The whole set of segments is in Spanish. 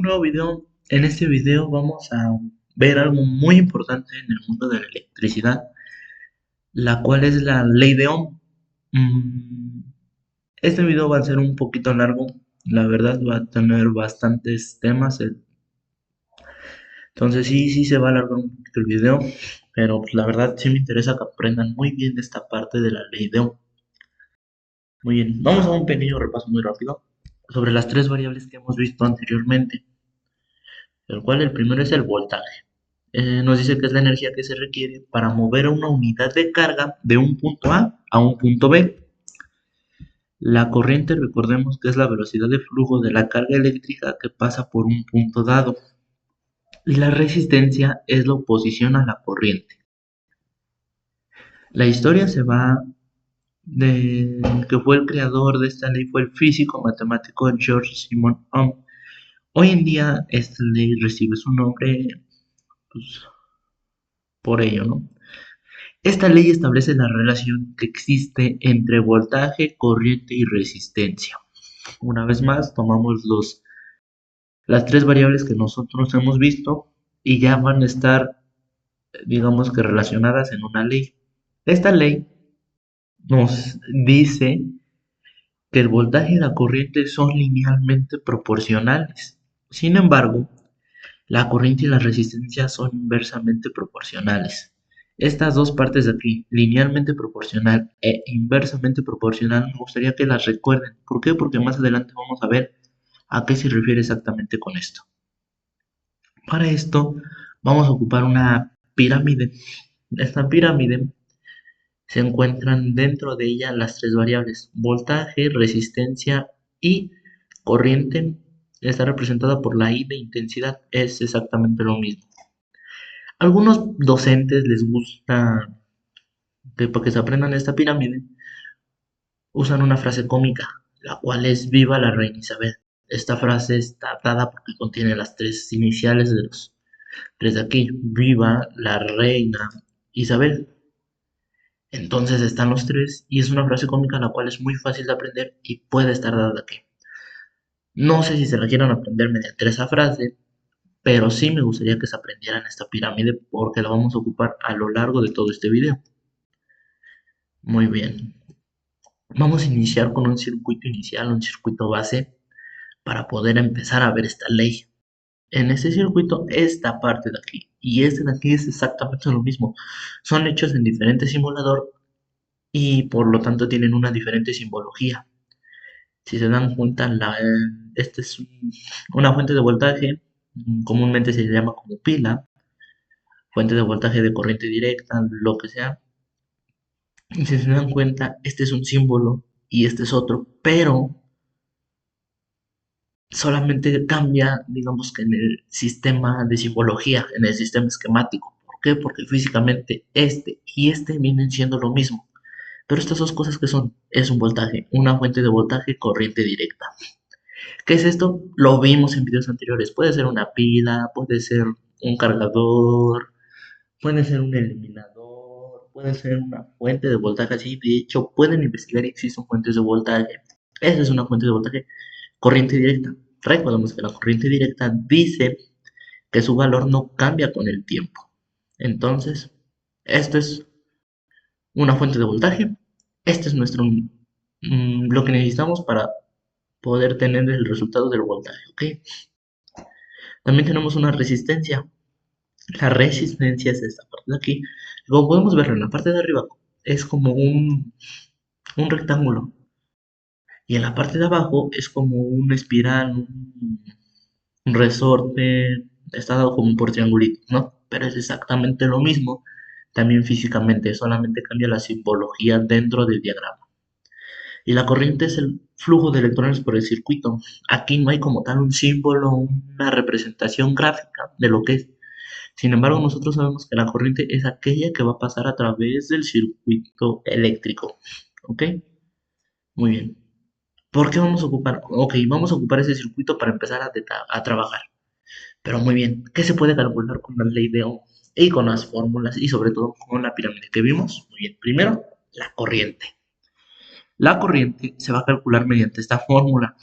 Nuevo video. En este video vamos a ver algo muy importante en el mundo de la electricidad, la cual es la ley de Ohm. Mm, Este video va a ser un poquito largo, la verdad va a tener bastantes temas, entonces sí se va a alargar un poquito el video, pero pues, la verdad sí me interesa que aprendan muy bien de esta parte de la ley de Ohm. Muy bien, vamos a un pequeño repaso muy rápido sobre las tres variables que hemos visto anteriormente, el cual el primero es el voltaje. Nos dice que es la energía que se requiere para mover una unidad de carga de un punto A un punto B. La corriente, recordemos que es la velocidad de flujo de la carga eléctrica que pasa por un punto dado. Y la resistencia es la oposición a la corriente. La historia se va de que fue el creador de esta ley, fue el físico matemático George Simon Ohm. Hoy en día esta ley recibe su nombre, pues, por ello, ¿no? Esta ley establece la relación que existe entre voltaje, corriente y resistencia. Una vez más, tomamos las tres variables que nosotros hemos visto y ya van a estar, digamos que relacionadas en una ley. Esta ley nos dice que el voltaje y la corriente son linealmente proporcionales. Sin embargo, la corriente y la resistencia son inversamente proporcionales. Estas dos partes de aquí, linealmente proporcional e inversamente proporcional, me gustaría que las recuerden. ¿Por qué? Porque más adelante vamos a ver a qué se refiere exactamente con esto. Para esto vamos a ocupar una pirámide. Esta pirámide se encuentran dentro de ella las tres variables, voltaje, resistencia y corriente. Está representada por la I de intensidad, es exactamente lo mismo. Algunos docentes les gusta que para que se aprendan esta pirámide, usan una frase cómica, la cual es Viva la reina Isabel. Esta frase está dada porque contiene las tres iniciales de los tres de aquí, Viva la reina Isabel. Entonces están los tres y es una frase cómica la cual es muy fácil de aprender y puede estar dada aquí. No sé si se la quieran aprender mediante esa frase, pero sí me gustaría que se aprendieran esta pirámide porque la vamos a ocupar a lo largo de todo este video. Muy bien. Vamos a iniciar con un circuito inicial, un circuito base, para poder empezar a ver esta ley. En este circuito, esta parte de aquí y este de aquí es exactamente lo mismo. Son hechos en diferente simulador y por lo tanto tienen una diferente simbología. Si se dan cuenta, esta es una fuente de voltaje, comúnmente se llama como pila, fuente de voltaje de corriente directa, lo que sea. Y si se dan cuenta, este es un símbolo y este es otro, pero solamente cambia, digamos que en el sistema de simbología, en el sistema esquemático. ¿Por qué? Porque físicamente este y este vienen siendo lo mismo. Pero estas dos cosas que son, es un voltaje, una fuente de voltaje corriente directa. ¿Qué es esto? Lo vimos en videos anteriores. Puede ser una pila, puede ser un cargador, puede ser un eliminador, puede ser una fuente de voltaje así. De hecho, pueden investigar y existen fuentes de voltaje. Esa es una fuente de voltaje corriente directa. Recordemos que la corriente directa dice que su valor no cambia con el tiempo. Entonces, esto es una fuente de voltaje. Este es nuestro lo que necesitamos para poder tener el resultado del voltaje, ¿ok? También tenemos una resistencia. La resistencia es esta parte de aquí. Como podemos verlo en la parte de arriba, es como un rectángulo. Y en la parte de abajo es como una espiral, un resorte, está dado como por triangulitos, ¿no? Pero es exactamente lo mismo, también físicamente, solamente cambia la simbología dentro del diagrama. Y la corriente es el flujo de electrones por el circuito. Aquí no hay como tal un símbolo, una representación gráfica de lo que es. Sin embargo, nosotros sabemos que la corriente es aquella que va a pasar a través del circuito eléctrico. ¿Ok? Muy bien. ¿Por qué vamos a ocupar? Ok, vamos a ocupar ese circuito para empezar a trabajar. Pero muy bien, ¿qué se puede calcular con la ley de Ohm? Y con las fórmulas y sobre todo con la pirámide que vimos. Muy bien, primero, la corriente. La corriente se va a calcular mediante esta fórmula.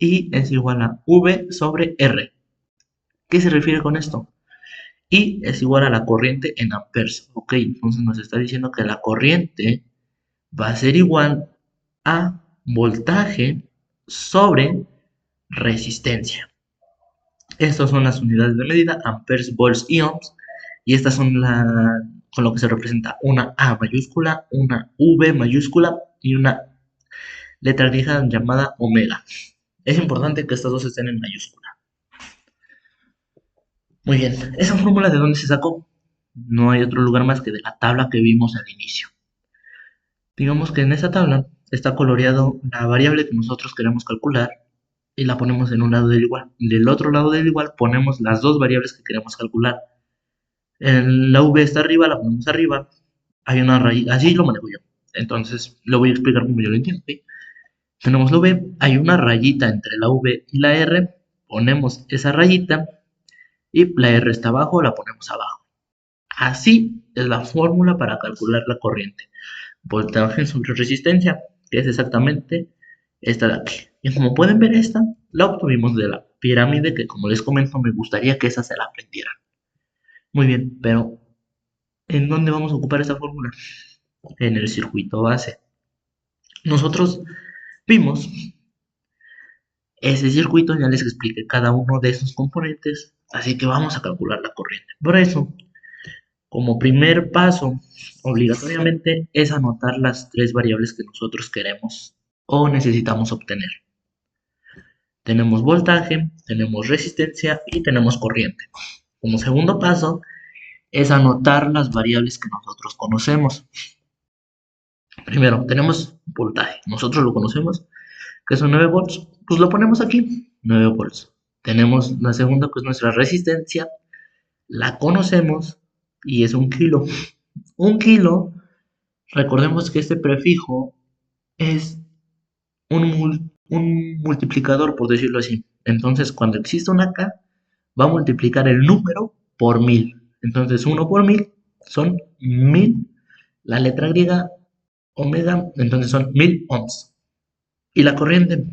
I es igual a V sobre R. ¿Qué se refiere con esto? I es igual a la corriente en amperes. Ok, entonces nos está diciendo que la corriente va a ser igual a voltaje sobre resistencia. Estas son las unidades de medida, amperes, volts y ohms. Y estas son con lo que se representa una A mayúscula, una V mayúscula y una letra griega llamada omega. Es importante que estas dos estén en mayúscula. Muy bien, ¿esa fórmula de dónde se sacó? No hay otro lugar más que de la tabla que vimos al inicio. Digamos que en esa tabla está coloreado la variable que nosotros queremos calcular y la ponemos en un lado del igual. Del otro lado del igual ponemos las dos variables que queremos calcular. La V está arriba, la ponemos arriba. Hay una rayita, así lo manejo yo. Entonces lo voy a explicar como yo lo entiendo. ¿Sí? Tenemos la V, hay una rayita entre la V y la R. Ponemos esa rayita y la R está abajo, la ponemos abajo. Así es la fórmula para calcular la corriente. Voltaje sobre resistencia, que es exactamente esta de aquí. Y como pueden ver, esta la obtuvimos de la pirámide, que como les comento, me gustaría que esa se la aprendieran. Muy bien, pero ¿en dónde vamos a ocupar esta fórmula? En el circuito base. Nosotros vimos ese circuito, ya les expliqué cada uno de esos componentes, así que vamos a calcular la corriente. Por eso, como primer paso, obligatoriamente es anotar las tres variables que nosotros queremos o necesitamos obtener. Tenemos voltaje, tenemos resistencia y tenemos corriente. Como segundo paso es anotar las variables que nosotros conocemos. Primero, tenemos voltaje. Nosotros lo conocemos, que son 9 volts. Pues lo ponemos aquí, 9 volts. Tenemos la segunda, que es nuestra resistencia. La conocemos y es 1 kilo. 1 kilo, recordemos que este prefijo es un multiplicador, por decirlo así. Entonces, cuando existe una K, va a multiplicar el número por 1000. Entonces, 1 por 1000 son 1000. La letra griega, omega, entonces son 1000 ohms. Y la corriente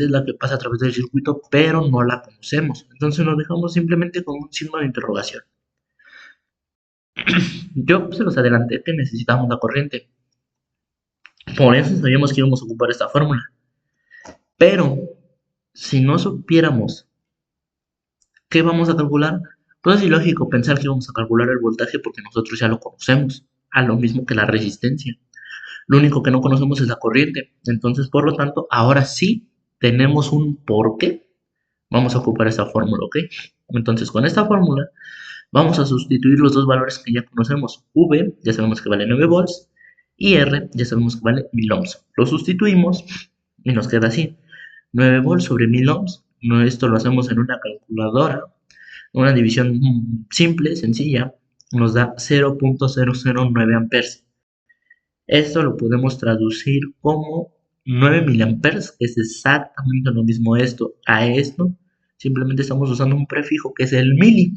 es la que pasa a través del circuito, pero no la conocemos. Entonces nos dejamos simplemente con un signo de interrogación. Yo se los adelanté que necesitamos la corriente. Por eso sabíamos que íbamos a ocupar esta fórmula. Pero si no supiéramos qué vamos a calcular, pues es ilógico pensar que íbamos a calcular el voltaje porque nosotros ya lo conocemos, a lo mismo que la resistencia. Lo único que no conocemos es la corriente. Entonces, por lo tanto, ahora sí tenemos un porqué. Vamos a ocupar esta fórmula, ¿ok? Entonces, con esta fórmula vamos a sustituir los dos valores que ya conocemos. V, ya sabemos que vale 9 volts, y R, ya sabemos que vale 1000 ohms. Lo sustituimos y nos queda así. 9 volts sobre 1000 ohms. Esto lo hacemos en una calculadora. Una división simple, sencilla, nos da 0.009 amperes. Esto lo podemos traducir como 9 miliamperes, que es exactamente lo mismo esto a esto. Simplemente estamos usando un prefijo que es el mili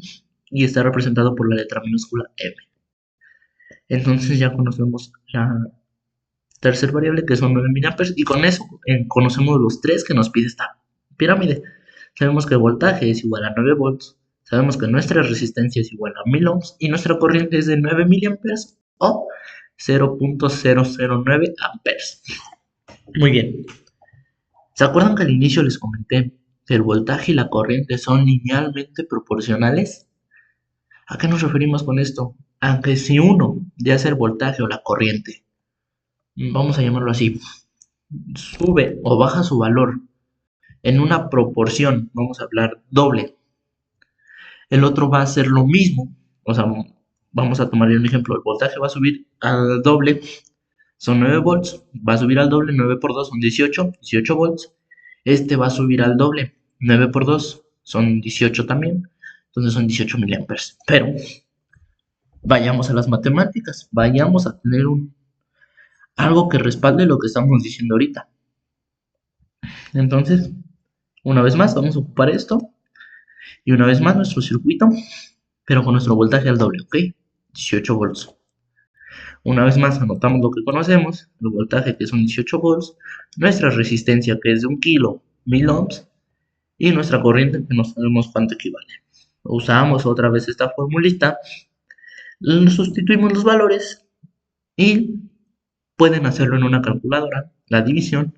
y está representado por la letra minúscula m. Entonces ya conocemos la tercera variable, que son 9 miliamperes, y con eso conocemos los tres que nos pide esta pirámide. Sabemos que el voltaje es igual a 9 volts, sabemos que nuestra resistencia es igual a 1000 ohms y nuestra corriente es de 9 miliamperes o 0.009 amperes. Muy bien. ¿Se acuerdan que al inicio les comenté que el voltaje y la corriente son linealmente proporcionales? ¿A qué nos referimos con esto? A que si uno, ya sea el voltaje o la corriente, vamos a llamarlo así, sube o baja su valor en una proporción, vamos a hablar doble, el otro va a hacer lo mismo. O sea, vamos a tomar un ejemplo, el voltaje va a subir al doble, son 9 volts, va a subir al doble, 9 por 2 son 18 volts. Este va a subir al doble, 9 por 2 son 18 también, entonces son 18 miliamperes. Pero vayamos a las matemáticas, vayamos a tener algo que respalde lo que estamos diciendo ahorita. Entonces, una vez más, vamos a ocupar esto. Y una vez más, nuestro circuito, pero con nuestro voltaje al doble, ¿ok? 18 volts. Una vez más anotamos lo que conocemos, el voltaje que son 18 volts, nuestra resistencia que es de 1 kilo, 1000 ohms, y nuestra corriente que no sabemos cuánto equivale. Usamos otra vez esta formulita, sustituimos los valores y pueden hacerlo en una calculadora. La división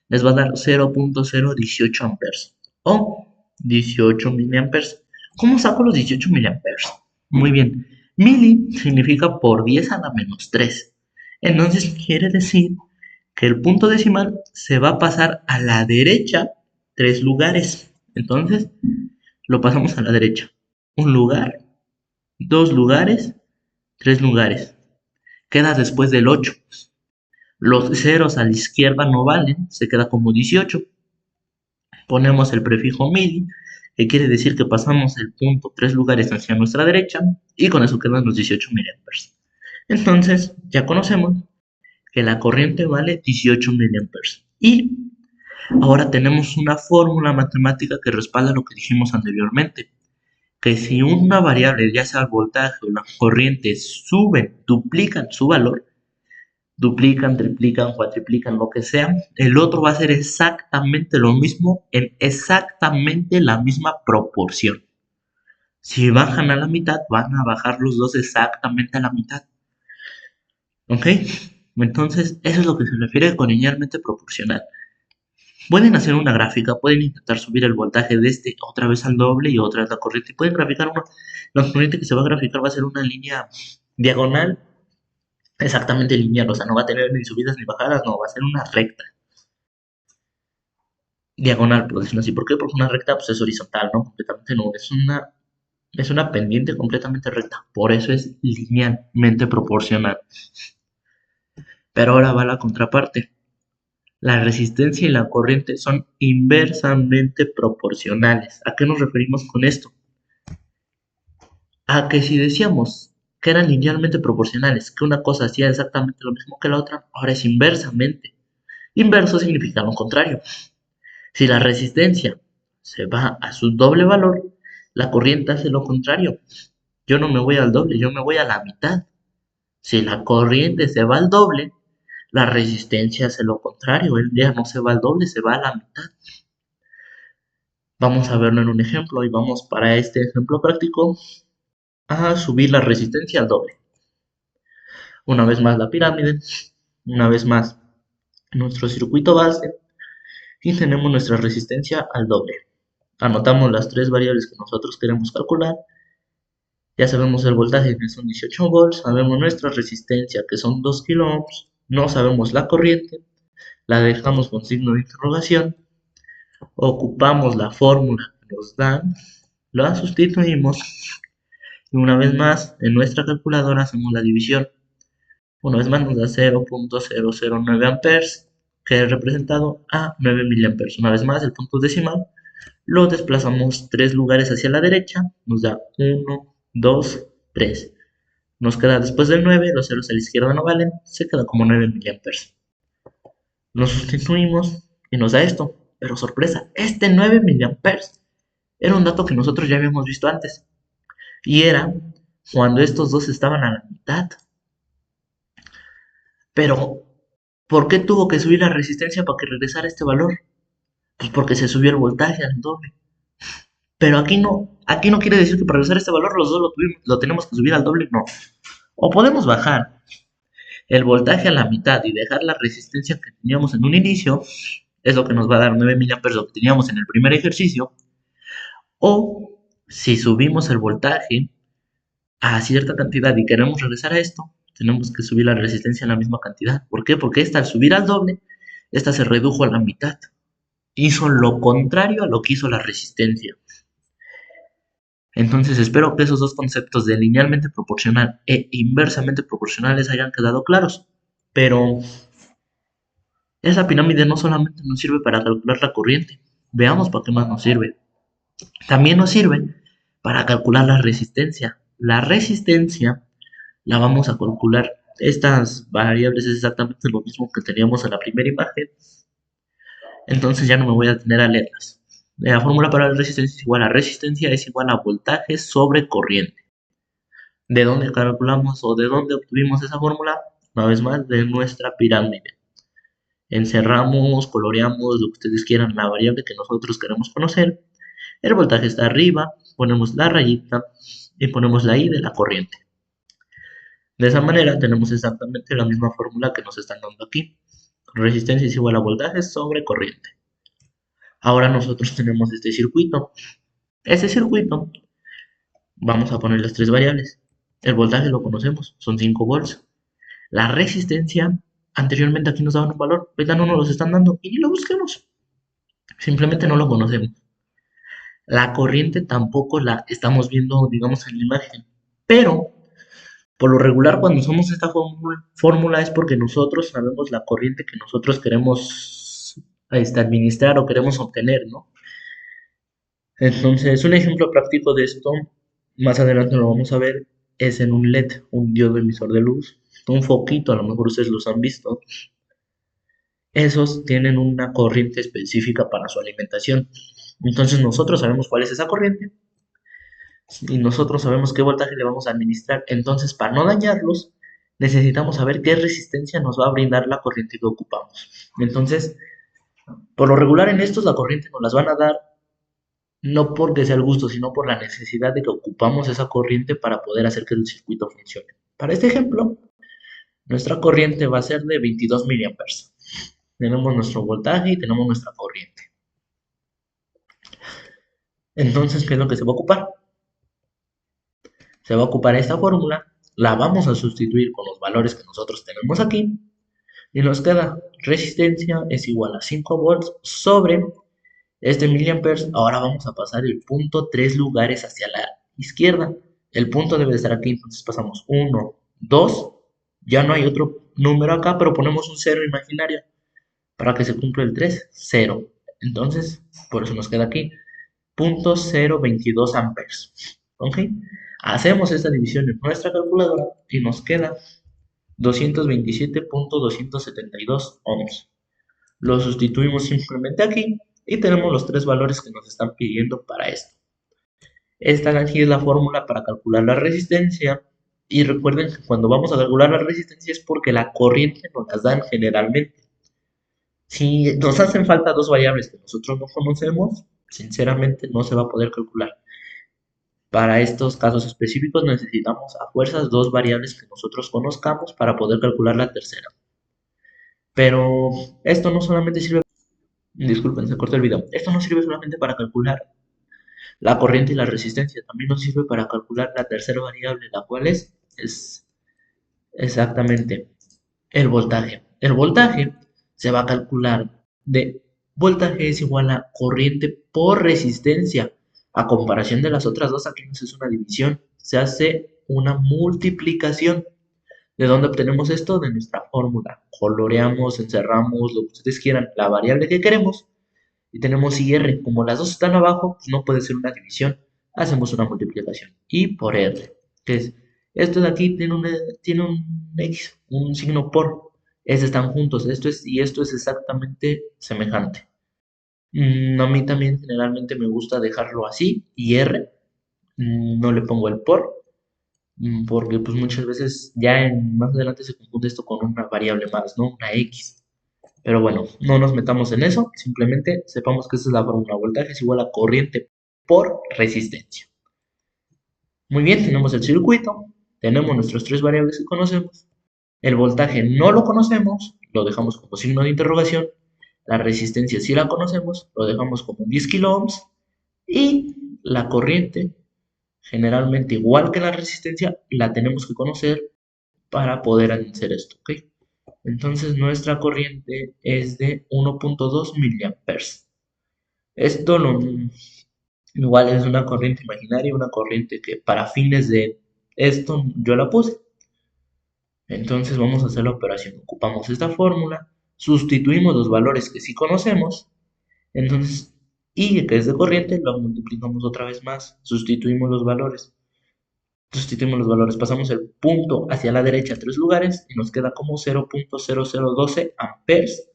les va a dar 0.018 amperes o 18 miliamperes. ¿Cómo saco los 18 miliamperes? Muy bien, mili significa por 10 a la menos 3. Entonces quiere decir que el punto decimal se va a pasar a la derecha 3 lugares. Entonces lo pasamos a la derecha. Un lugar, 2 lugares, 3 lugares. Queda después del 8. Los ceros a la izquierda no valen, se queda como 18. Ponemos el prefijo mili, que quiere decir que pasamos el punto 3 lugares hacia nuestra derecha, y con eso quedan los 18 miliamperes. Entonces, ya conocemos que la corriente vale 18 miliamperes. Y ahora tenemos una fórmula matemática que respalda lo que dijimos anteriormente, que si una variable, ya sea el voltaje o la corriente, suben, duplican su valor, duplican, triplican, cuatriplican, lo que sea, el otro va a ser exactamente lo mismo en exactamente la misma proporción. Si bajan a la mitad, van a bajar los dos exactamente a la mitad. ¿Ok? Entonces, eso es lo que se refiere con linealmente proporcional. Pueden hacer una gráfica, pueden intentar subir el voltaje de este otra vez al doble y otra vez la corriente. Y pueden graficar una. La corriente que se va a graficar va a ser una línea diagonal exactamente lineal, o sea, no va a tener ni subidas ni bajadas, no, va a ser una recta. Diagonal, por decirlo así. ¿Por qué? Porque una recta pues, es horizontal, ¿no? Completamente no, es una pendiente completamente recta. Por eso es linealmente proporcional. Pero ahora va la contraparte. La resistencia y la corriente son inversamente proporcionales. ¿A qué nos referimos con esto? A que si decíamos que eran linealmente proporcionales, que una cosa hacía exactamente lo mismo que la otra, ahora es inversamente. Inverso significa lo contrario. Si la resistencia se va a su doble valor, la corriente hace lo contrario. Yo no me voy al doble, yo me voy a la mitad. Si la corriente se va al doble, la resistencia hace lo contrario. Él ya no se va al doble, se va a la mitad. Vamos a verlo en un ejemplo y vamos para este ejemplo práctico a subir la resistencia al doble. Una vez más la pirámide, una vez más nuestro circuito base y tenemos nuestra resistencia al doble. Anotamos las tres variables que nosotros queremos calcular. Ya sabemos el voltaje que son 18 volts, sabemos nuestra resistencia que son 2 kilo ohms, no sabemos la corriente, la dejamos con signo de interrogación, ocupamos la fórmula que nos dan, la sustituimos y una vez más en nuestra calculadora hacemos la división. Una vez más nos da 0.009 amperes, que es representado a 9 miliamperes. Una vez más el punto decimal lo desplazamos 3 lugares hacia la derecha, nos da 1, 2, 3. Nos queda después del 9, los ceros a la izquierda no valen, se queda como 9 miliamperes. Lo sustituimos y nos da esto, pero sorpresa, este 9 miliamperes era un dato que nosotros ya habíamos visto antes, y era cuando estos dos estaban a la mitad. Pero, ¿por qué tuvo que subir la resistencia para que regresara este valor? Pues porque se subió el voltaje al doble. Pero aquí no quiere decir que para regresar este valor los dos lo tenemos que subir al doble, no. O podemos bajar el voltaje a la mitad y dejar la resistencia que teníamos en un inicio, es lo que nos va a dar 9 miliamperes, lo que teníamos en el primer ejercicio. O si subimos el voltaje a cierta cantidad y queremos regresar a esto, tenemos que subir la resistencia a la misma cantidad. ¿Por qué? Porque esta al subir al doble, esta se redujo a la mitad. Hizo lo contrario a lo que hizo la resistencia. Entonces espero que esos dos conceptos de linealmente proporcional e inversamente proporcional les hayan quedado claros. Pero esa pirámide no solamente nos sirve para calcular la corriente. Veamos para qué más nos sirve. También nos sirve para calcular la resistencia. La resistencia la vamos a calcular. Estas variables es exactamente lo mismo que teníamos en la primera imagen. Entonces ya no me voy a detener a leerlas. La fórmula para la resistencia es igual a voltaje sobre corriente. ¿De dónde calculamos o de dónde obtuvimos esa fórmula? Una vez más, de nuestra pirámide. Encerramos, coloreamos, lo que ustedes quieran, la variable que nosotros queremos conocer. El voltaje está arriba, ponemos la rayita y ponemos la I de la corriente. De esa manera tenemos exactamente la misma fórmula que nos están dando aquí. Resistencia es igual a voltaje sobre corriente. Ahora nosotros tenemos este circuito. Este circuito, vamos a poner las tres variables. El voltaje lo conocemos, son 5 volts. La resistencia, anteriormente aquí nos daban un valor, ahorita no nos los están dando y ni lo busquemos. Simplemente no lo conocemos. La corriente tampoco la estamos viendo, digamos, en la imagen. Pero, por lo regular, cuando usamos esta fórmula es porque nosotros sabemos la corriente que nosotros queremos administrar o queremos obtener, ¿no? Entonces, un ejemplo práctico de esto, más adelante lo vamos a ver, es en un LED, un diodo emisor de luz, un foquito, a lo mejor ustedes los han visto. Esos tienen una corriente específica para su alimentación. Entonces nosotros sabemos cuál es esa corriente y nosotros sabemos qué voltaje le vamos a administrar. Entonces, para no dañarlos, necesitamos saber qué resistencia nos va a brindar la corriente que ocupamos. Entonces, por lo regular en estos la corriente nos las van a dar no porque sea el gusto, sino por la necesidad de que ocupamos esa corriente para poder hacer que el circuito funcione. Para este ejemplo, nuestra corriente va a ser de 22 miliamperes. Tenemos nuestro voltaje y tenemos nuestra corriente. Entonces, ¿qué es lo que se va a ocupar? Se va a ocupar esta fórmula, la vamos a sustituir con los valores que nosotros tenemos aquí y nos queda resistencia es igual a 5 volts sobre este miliamperes. Ahora vamos a pasar el punto 3 lugares hacia la izquierda. El punto debe de estar aquí, entonces pasamos 1, 2, ya no hay otro número acá, pero ponemos un 0 imaginario para que se cumpla el 3, 0. Entonces, por eso nos queda aquí, 0.022 amperes. ¿Ok? Hacemos esta división en nuestra calculadora y nos queda 227.272 ohms. Lo sustituimos simplemente aquí y tenemos los tres valores que nos están pidiendo para esto. Esta aquí es la fórmula para calcular la resistencia. Y recuerden que cuando vamos a calcular la resistencia es porque la corriente nos las dan generalmente. Si nos hacen falta dos variables que nosotros no conocemos, sinceramente no se va a poder calcular. Para estos casos específicos necesitamos a fuerzas dos variables que nosotros conozcamos para poder calcular la tercera. Pero esto no solamente sirve, disculpen, se cortó el video. Esto no sirve solamente para calcular la corriente y la resistencia, también nos sirve para calcular la tercera variable, la cual es exactamente el voltaje. El voltaje se va a calcular de voltaje es igual a corriente por resistencia. A comparación de las otras dos, aquí no se hace una división, se hace una multiplicación. ¿De dónde obtenemos esto? De nuestra fórmula. Coloreamos, encerramos, lo que ustedes quieran, la variable que queremos. Y tenemos IR. Como las dos están abajo, pues no puede ser una división. Hacemos una multiplicación. Y por R. Que es, esto de aquí tiene un X, un signo por. Estos están juntos. Y esto es exactamente semejante. A mí también generalmente me gusta dejarlo así. Y R. No le pongo el por. Porque pues muchas veces más adelante se confunde esto con una variable más, ¿no? Una X. Pero bueno, no nos metamos en eso, simplemente sepamos que esta es la fórmula. Voltaje es igual a corriente por resistencia. Muy bien, tenemos el circuito, tenemos nuestras tres variables que conocemos. El voltaje no lo conocemos, lo dejamos como signo de interrogación. La resistencia sí la conocemos, lo dejamos como 10 kilo ohms. Y la corriente, generalmente igual que la resistencia, la tenemos que conocer para poder hacer esto, ¿ok? Entonces nuestra corriente es de 1.2 miliamperes. Esto igual es una corriente imaginaria, una corriente que para fines de esto yo la puse. Entonces vamos a hacer la operación. Ocupamos esta fórmula, sustituimos los valores que sí conocemos, entonces I, que es de corriente, lo multiplicamos otra vez más, sustituimos los valores. Pasamos el punto hacia la derecha 3 lugares y nos queda como 0.0012 amperes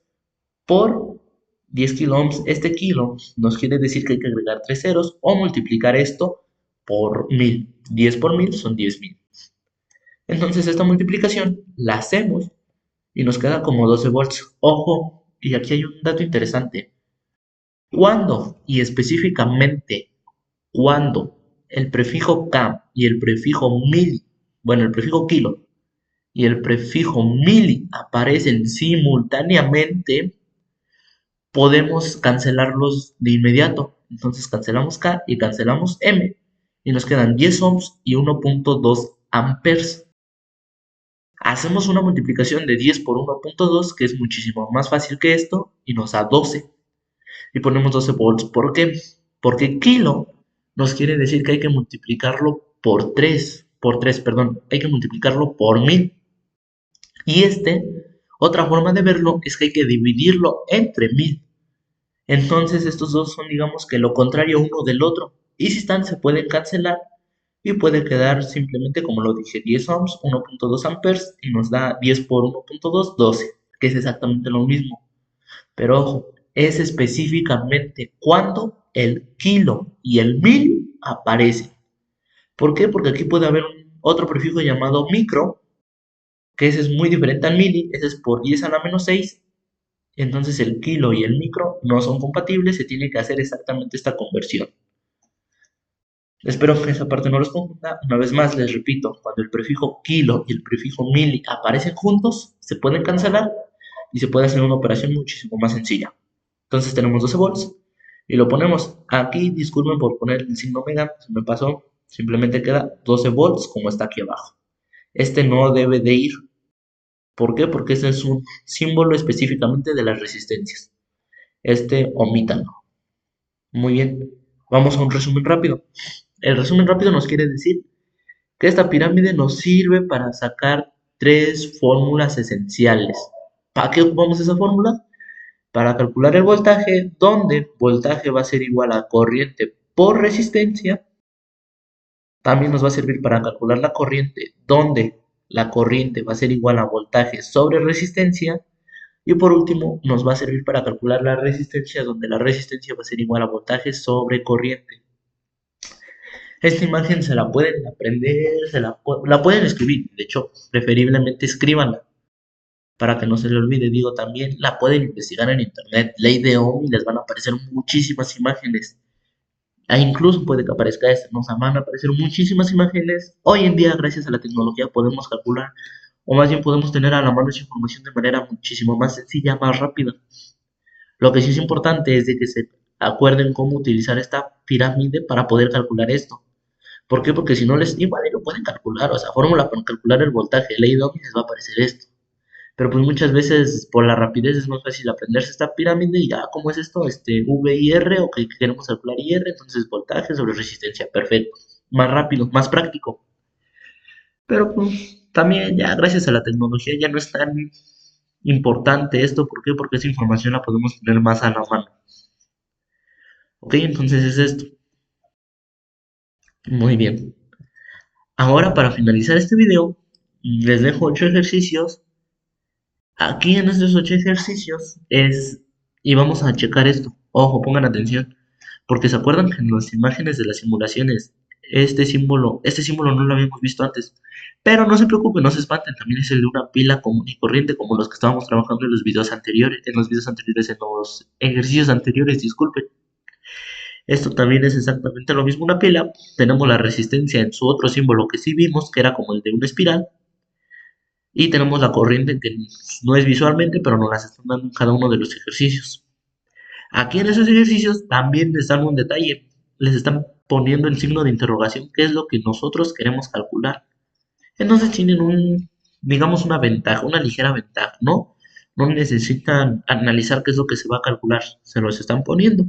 por 10 kilo ohms. Este kilo nos quiere decir que hay que agregar 3 ceros o multiplicar esto por 1000. 10 por 1000 son 10.000. Entonces esta multiplicación la hacemos y nos queda como 12 volts. Ojo, y aquí hay un dato interesante. Cuando, y específicamente cuando el prefijo K y el prefijo mili, bueno, el prefijo kilo y el prefijo mili aparecen simultáneamente, podemos cancelarlos de inmediato. Entonces cancelamos K y cancelamos M y nos quedan 10 ohms y 1.2 amperes. Hacemos una multiplicación de 10 por 1.2, que es muchísimo más fácil que esto, y nos da 12. Y ponemos 12 volts. ¿Por qué? Porque kilo nos quiere decir que hay que multiplicarlo por 3, perdón, hay que multiplicarlo por 1000. Y otra forma de verlo es que hay que dividirlo entre 1000. Entonces estos dos son, digamos, que lo contrario uno del otro. Y si están, se pueden cancelar y puede quedar simplemente, como lo dije, 10 ohms, 1.2 amperes y nos da 10 por 1.2, 12, que es exactamente lo mismo. Pero ojo, es específicamente cuando el kilo y el mil aparecen. ¿Por qué? Porque aquí puede haber otro prefijo llamado micro, que ese es muy diferente al mili, ese es por 10 a la menos 6. Entonces el kilo y el micro no son compatibles, se tiene que hacer exactamente esta conversión. Espero que esa parte no los confunda. Una vez más les repito, cuando el prefijo kilo y el prefijo mili aparecen juntos, se pueden cancelar y se puede hacer una operación muchísimo más sencilla. Entonces tenemos 12 volts y lo ponemos aquí. Disculpen por poner el signo mega, se me pasó. Simplemente queda 12 volts como está aquí abajo. Este no debe de ir. ¿Por qué? Porque este es un símbolo específicamente de las resistencias. Omítanlo. Muy bien. Vamos a un resumen rápido. El resumen rápido nos quiere decir que esta pirámide nos sirve para sacar tres fórmulas esenciales. ¿Para qué ocupamos esa fórmula? Para calcular el voltaje, donde voltaje va a ser igual a corriente por resistencia. También nos va a servir para calcular la corriente, donde la corriente va a ser igual a voltaje sobre resistencia. Y por último, nos va a servir para calcular la resistencia, donde la resistencia va a ser igual a voltaje sobre corriente. Esta imagen se la pueden aprender, la pueden escribir. De hecho, preferiblemente escríbanla para que no se le olvide. Digo, también la pueden investigar en internet, ley de Ohm, y les van a aparecer muchísimas imágenes. Incluso puede que aparezca esta, nos van a aparecer muchísimas imágenes. Hoy en día, gracias a la tecnología, podemos calcular, o más bien podemos tener a la mano esa información de manera muchísimo más sencilla, más rápida. Lo que sí es importante es de que se acuerden cómo utilizar esta pirámide para poder calcular esto. ¿Por qué? Porque si no les, igual lo pueden calcular, o sea, fórmula para calcular el voltaje, ley de Ohm, y les va a aparecer esto. Pero pues muchas veces por la rapidez es más fácil aprenderse esta pirámide y ya, ¿cómo es esto? V y R, o que queremos calcular IR, entonces voltaje sobre resistencia, perfecto. Más rápido, más práctico. Pero pues también ya gracias a la tecnología ya no es tan importante esto. ¿Por qué? Porque esa información la podemos tener más a la mano. Ok, entonces es esto. Muy bien. Ahora para finalizar este video, les dejo 8 ejercicios. Aquí en estos 8 ejercicios y vamos a checar esto. Ojo, pongan atención, porque se acuerdan que en las imágenes de las simulaciones este símbolo no lo habíamos visto antes. Pero no se preocupen, no se espanten, también es el de una pila común y corriente, como los que estábamos trabajando en los videos anteriores, en los ejercicios anteriores, disculpen. Esto también es exactamente lo mismo, una pila. Tenemos la resistencia en su otro símbolo que sí vimos, que era como el de una espiral. Y tenemos la corriente que no es visualmente, pero nos las están dando en cada uno de los ejercicios. Aquí en esos ejercicios también les dan un detalle. Les están poniendo el signo de interrogación, que es lo que nosotros queremos calcular. Entonces tienen digamos, una ventaja, una ligera ventaja, ¿no? No necesitan analizar qué es lo que se va a calcular, se los están poniendo.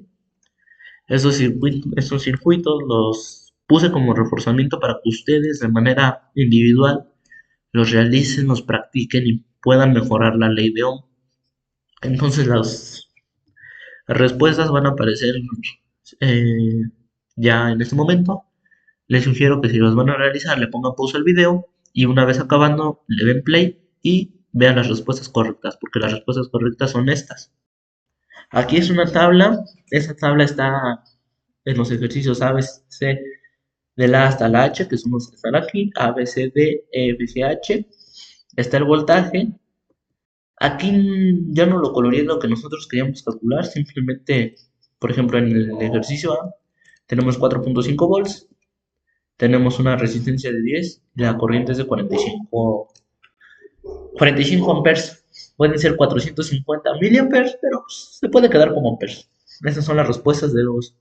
Esos circuitos los puse como reforzamiento para que ustedes de manera individual los realicen, los practiquen y puedan mejorar la ley de Ohm. Entonces las respuestas van a aparecer eh, ya en este momento. Les sugiero que si los van a realizar le pongan pausa al video y una vez acabando le den play y vean las respuestas correctas, porque las respuestas correctas son estas. Aquí es una tabla, esa tabla está en los ejercicios A, B, C de la A hasta la H, que son los que están aquí, A, B, C, D, E, F, G, H. Está el voltaje. Aquí ya no lo coloreé lo que nosotros queríamos calcular, simplemente, por ejemplo, en el ejercicio A tenemos 4.5 volts, tenemos una resistencia de 10 y la corriente es de 45 amperes. Pueden ser 450 miliamperes, pero pues, se puede quedar como amperes. Esas son las respuestas de los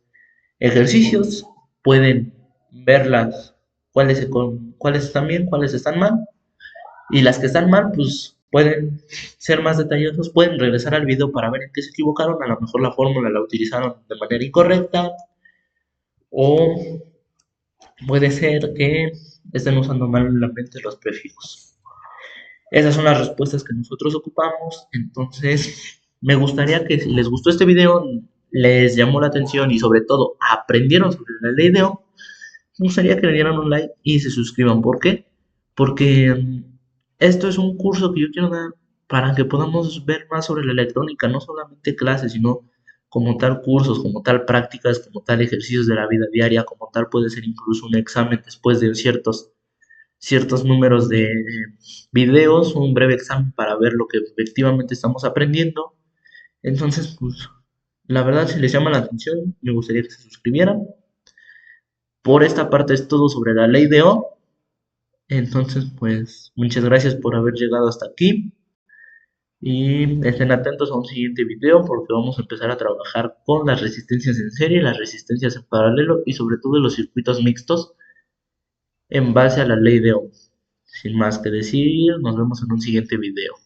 ejercicios. Pueden verlas, cuáles están bien, cuáles están mal. Y las que están mal, pues pueden ser más detallosos, pueden regresar al video para ver en qué se equivocaron. A lo mejor la fórmula la utilizaron de manera incorrecta, o puede ser que estén usando malamente los prefijos. Esas son las respuestas que nosotros ocupamos. Entonces, me gustaría que si les gustó este video, les llamó la atención y sobre todo aprendieron sobre la ley de Ohm, me gustaría que le dieran un like y se suscriban. ¿Por qué? Porque esto es un curso que yo quiero dar para que podamos ver más sobre la electrónica, no solamente clases, sino como tal cursos, como tal prácticas, como tal ejercicios de la vida diaria, como tal puede ser incluso un examen después de ciertos números de videos, un breve examen para ver lo que efectivamente estamos aprendiendo. Entonces, pues, la verdad, si les llama la atención, me gustaría que se suscribieran. Por esta parte es todo sobre la ley de Ohm. Entonces, pues, muchas gracias por haber llegado hasta aquí. Y estén atentos a un siguiente video porque vamos a empezar a trabajar con las resistencias en serie, las resistencias en paralelo y sobre todo los circuitos mixtos en base a la ley de Ohm. Sin más que decir, nos vemos en un siguiente video.